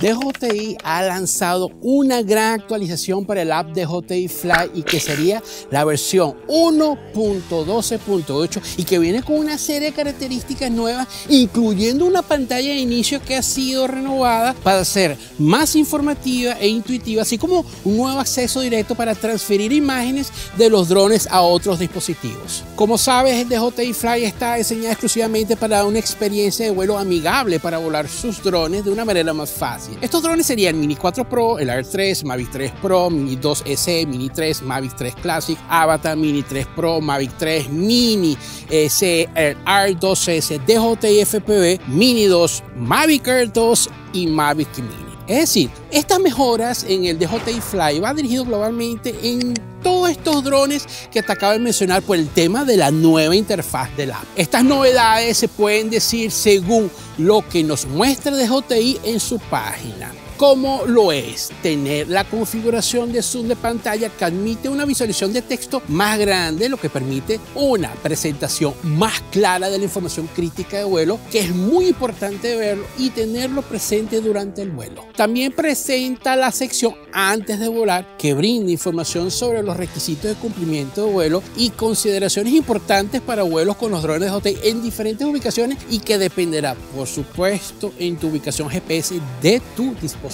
DJI ha lanzado una gran actualización para el app DJI Fly y que sería la versión 1.12.8 y que viene con una serie de características nuevas, incluyendo una pantalla de inicio que ha sido renovada para ser más informativa e intuitiva, así como un nuevo acceso directo para transferir imágenes de los drones a otros dispositivos. Como sabes, el DJI Fly está diseñado exclusivamente para una experiencia de vuelo amigable para volar sus drones de una manera más fácil. Estos drones serían Mini 4 Pro, el Air 3, Mavic 3 Pro, Mini 2 SE, Mini 3, Mavic 3 Classic, Avatar, Mini 3 Pro, Mavic 3, Mini SE, el Air 2S, DJI FPV, Mini 2, Mavic Air 2 y Mavic Mini. Es decir, estas mejoras en el DJI Fly va dirigido globalmente en todos estos drones que te acabo de mencionar por el tema de la nueva interfaz del app. Estas novedades se pueden decir según lo que nos muestra DJI en su página. Como lo es tener la configuración de zoom de pantalla que admite una visualización de texto más grande, lo que permite una presentación más clara de la información crítica de vuelo, que es muy importante verlo y tenerlo presente durante el vuelo. También presenta la sección antes de volar, que brinda información sobre los requisitos de cumplimiento de vuelo y consideraciones importantes para vuelos con los drones de DJI en diferentes ubicaciones y que dependerá, por supuesto, en tu ubicación GPS de tu dispositivo.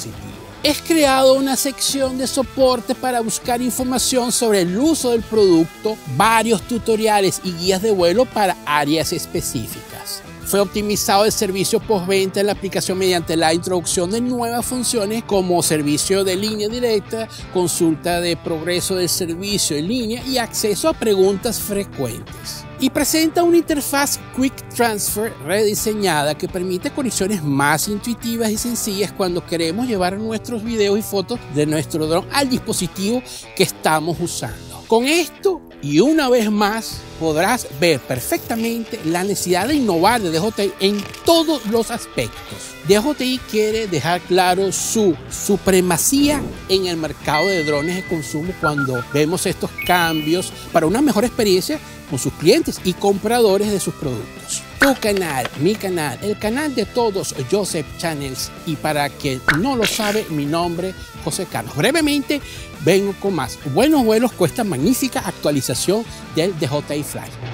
Es creado una sección de soporte para buscar información sobre el uso del producto, varios tutoriales y guías de vuelo para áreas específicas. Fue optimizado el servicio postventa en la aplicación mediante la introducción de nuevas funciones como servicio de línea directa, consulta de progreso del servicio en línea y acceso a preguntas frecuentes. Y presenta una interfaz Quick Transfer rediseñada que permite conexiones más intuitivas y sencillas cuando queremos llevar nuestros videos y fotos de nuestro dron al dispositivo que estamos usando. Con esto y una vez más podrás ver perfectamente la necesidad de innovar de DJI en todos los aspectos. DJI quiere dejar claro su supremacía en el mercado de drones de consumo cuando vemos estos cambios para una mejor experiencia con sus clientes y compradores de sus productos. Tu canal, mi canal, el canal de todos Joseph Channels, y para quien no lo sabe, mi nombre José Carlos. Brevemente vengo con más. Buenos vuelos con esta magnífica actualización del DJI Fly.